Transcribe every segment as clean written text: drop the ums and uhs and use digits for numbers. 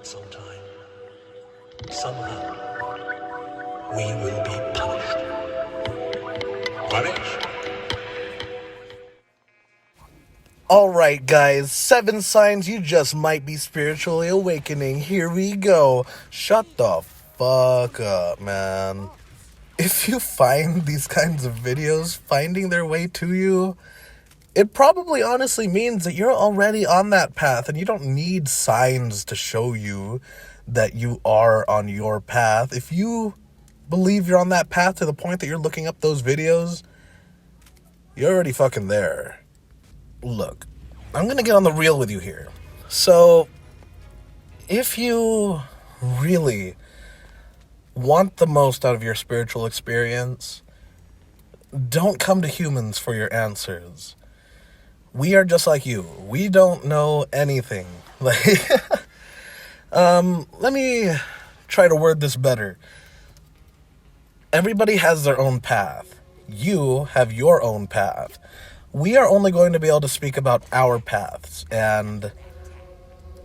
sometime, somehow, we will be punished. Punished? Alright guys, 7 signs you just might be spiritually awakening. Here we go. Shut the fuck up, man. If you find these kinds of videos finding their way to you, it probably honestly means that you're already on that path and you don't need signs to show you that you are on your path. If you believe you're on that path to the point that you're looking up those videos, you're already fucking there. Look, I'm gonna get on the real with you here. So, if you really want the most out of your spiritual experience, don't come to humans for your answers. We are just like you. We don't know anything. Let me try to word this better. Everybody has their own path. You have your own path. We are only going to be able to speak about our paths, and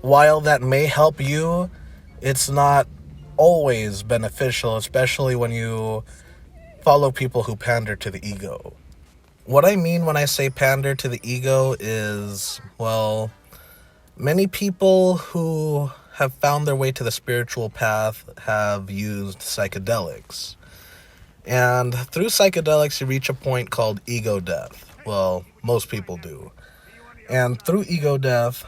while that may help you, it's not always beneficial, especially when you follow people who pander to the ego. What I mean when I say pander to the ego is, well, many people who have found their way to the spiritual path have used psychedelics. And through psychedelics, you reach a point called ego death. Well, most people do. And through ego death,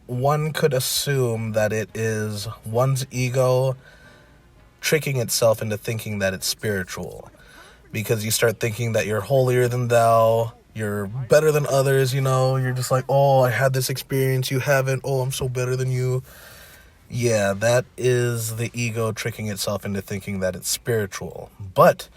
one could assume that it is one's ego tricking itself into thinking that it's spiritual. Because you start thinking that you're holier than thou, you're better than others, you're just like, oh, I had this experience, you haven't, oh, I'm so better than you. Yeah, that is the ego tricking itself into thinking that it's spiritual. But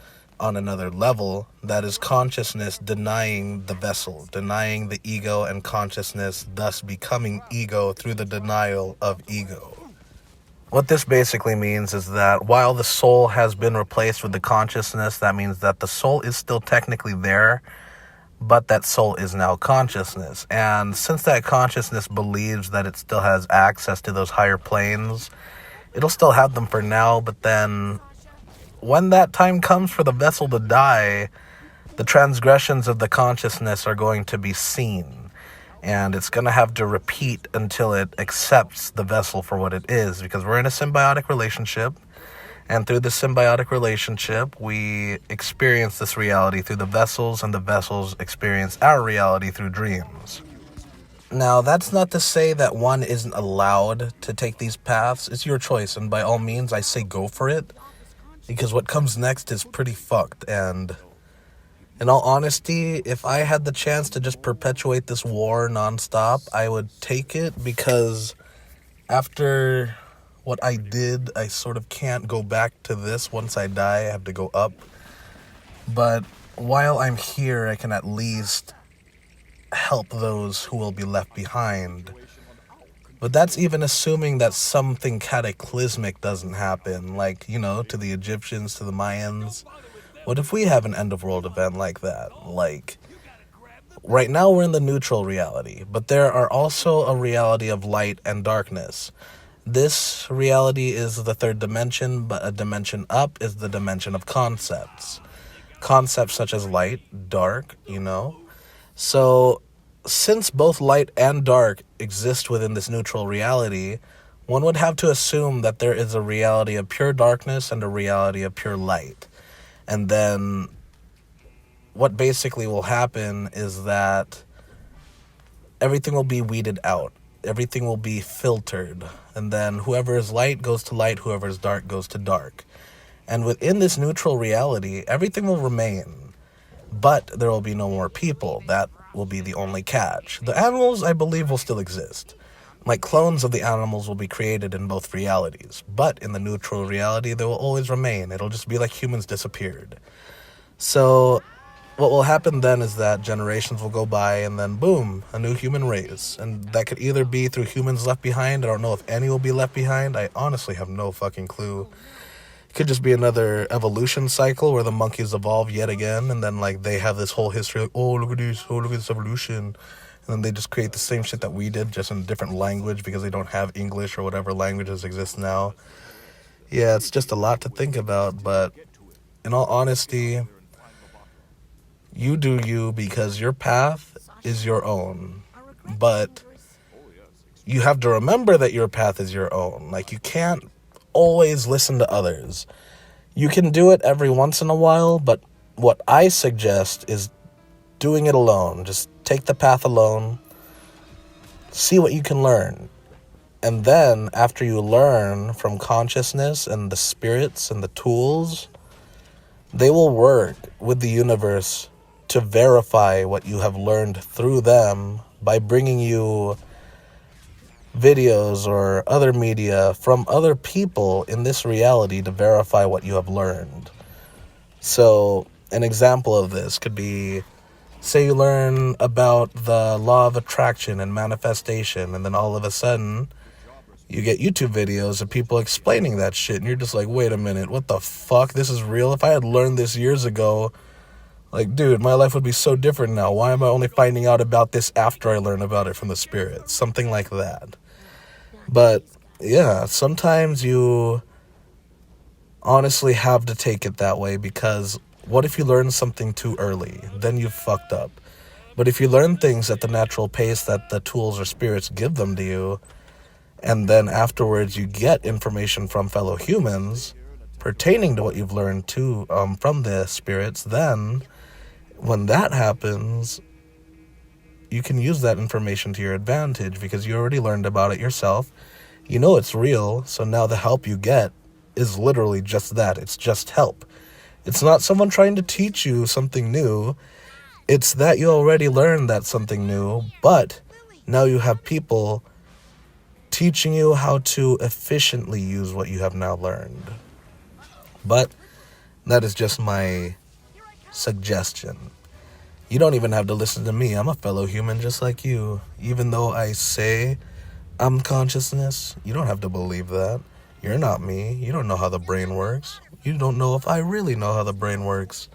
on another level, that is consciousness denying the vessel, denying the ego and consciousness, thus becoming ego through the denial of ego. What this basically means is that while the soul has been replaced with the consciousness, that means that the soul is still technically there, but that soul is now consciousness. And since that consciousness believes that it still has access to those higher planes, it'll still have them for now, but then when that time comes for the vessel to die, the transgressions of the consciousness are going to be seen. And it's going to have to repeat until it accepts the vessel for what it is. Because we're in a symbiotic relationship. And through this symbiotic relationship, we experience this reality through the vessels. And the vessels experience our reality through dreams. Now, that's not to say that one isn't allowed to take these paths. It's your choice. And by all means, I say go for it. Because what comes next is pretty fucked. And in all honesty, if I had the chance to just perpetuate this war nonstop, I would take it, because after what I did, I sort of can't go back to this. Once I die, I have to go up. But while I'm here, I can at least help those who will be left behind. But that's even assuming that something cataclysmic doesn't happen, like, to the Egyptians, to the Mayans. What if we have an end-of-world event like that? Like, right now we're in the neutral reality, but there are also a reality of light and darkness. This reality is the third dimension, but a dimension up is the dimension of concepts. Concepts such as light, dark, So, since both light and dark exist within this neutral reality, one would have to assume that there is a reality of pure darkness and a reality of pure light. And then what basically will happen is that everything will be weeded out. Everything will be filtered. And then whoever is light goes to light, whoever is dark goes to dark. And within this neutral reality, everything will remain. But there will be no more people. That will be the only catch. The animals, I believe, will still exist. Like clones of the animals will be created in both realities. But in the neutral reality, they will always remain. It'll just be like humans disappeared. So what will happen then is that generations will go by and then boom, a new human race. And that could either be through humans left behind. I don't know if any will be left behind. I honestly have no fucking clue. It could just be another evolution cycle where the monkeys evolve yet again, and then like they have this whole history like, oh look at this evolution, and then they just create the same shit that we did, just in a different language because they don't have English or whatever languages exist now. Yeah, it's just a lot to think about, but in all honesty, you do you because your path is your own. But you have to remember that your path is your own. Like, you can't always listen to others. You can do it every once in a while, but what I suggest is doing it alone. Just take the path alone, see what you can learn. And then, after you learn from consciousness and the spirits and the tools, they will work with the universe to verify what you have learned through them by bringing you videos or other media from other people in this reality to verify what you have learned. So, an example of this could be, say you learn about the law of attraction and manifestation, and then all of a sudden, you get YouTube videos of people explaining that shit, and you're just like, wait a minute, what the fuck? This is real? If I had learned this years ago, like, dude, my life would be so different now. Why am I only finding out about this after I learn about it from the spirits? Something like that. But, yeah, sometimes you honestly have to take it that way, because what if you learn something too early? Then you've fucked up. But if you learn things at the natural pace that the tools or spirits give them to you, and then afterwards you get information from fellow humans pertaining to what you've learned too, from the spirits, then when that happens, you can use that information to your advantage because you already learned about it yourself. You know it's real, so now the help you get is literally just that. It's just help. It's not someone trying to teach you something new. It's that you already learned that something new, but now you have people teaching you how to efficiently use what you have now learned. But that is just my suggestion. You don't even have to listen to me. I'm a fellow human just like you. Even though I say I'm consciousness, you don't have to believe that. You're not me. You don't know how the brain works. You don't know if I really know how the brain works.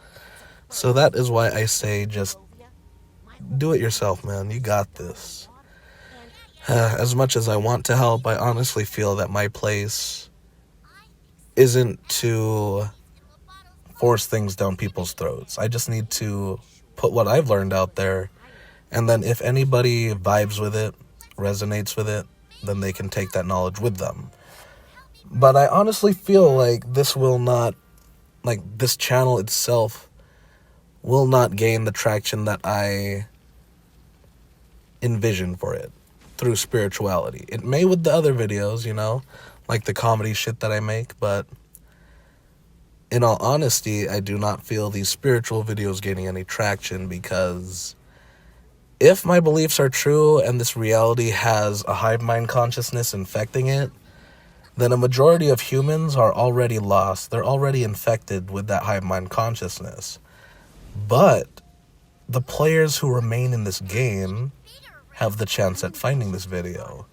So that is why I say just do it yourself, man. You got this. As much as I want to help, I honestly feel that my place isn't to force things down people's throats. I just need to put what I've learned out there, and then if anybody vibes with it, resonates with it, then they can take that knowledge with them. But I honestly feel like this channel itself will not gain the traction that I envision for it through spirituality. It may with the other videos, like the comedy shit that I make, but in all honesty, I do not feel these spiritual videos gaining any traction, because if my beliefs are true and this reality has a hive mind consciousness infecting it, then a majority of humans are already lost. They're already infected with that hive mind consciousness. But the players who remain in this game have the chance at finding this video.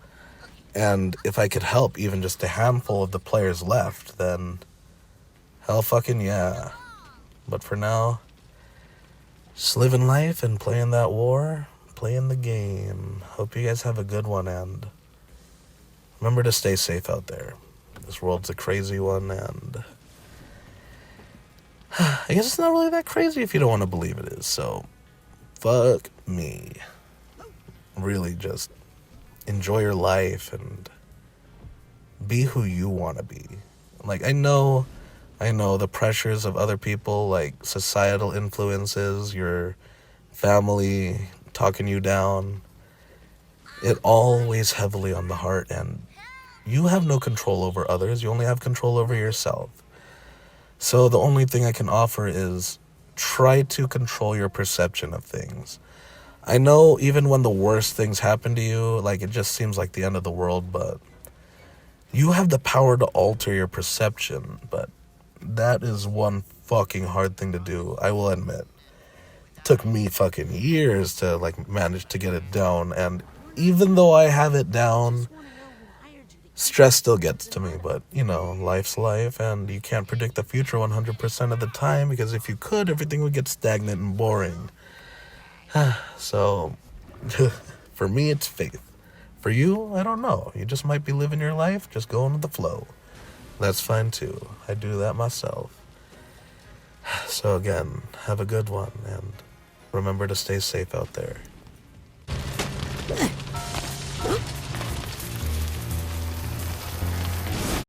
And if I could help even just a handful of the players left, then hell fucking yeah. But for now, just living life and playing that war, playing the game. Hope you guys have a good one, and remember to stay safe out there. This world's a crazy one, and I guess it's not really that crazy if you don't want to believe it is, so fuck me. Really just enjoy your life and be who you want to be. Like, I know the pressures of other people, like societal influences, your family talking you down. It all weighs heavily on the heart, and you have no control over others. You only have control over yourself. So the only thing I can offer is try to control your perception of things. I know even when the worst things happen to you, like, it just seems like the end of the world, but you have the power to alter your perception. But that is one fucking hard thing to do, I will admit. It took me fucking years to, manage to get it down, and even though I have it down, stress still gets to me. But, life's life, and you can't predict the future 100% of the time, because if you could, everything would get stagnant and boring. So, For me, it's faith. For you, I don't know. You just might be living your life, just going with the flow. That's fine too. I do that myself. So again, have a good one, and remember to stay safe out there.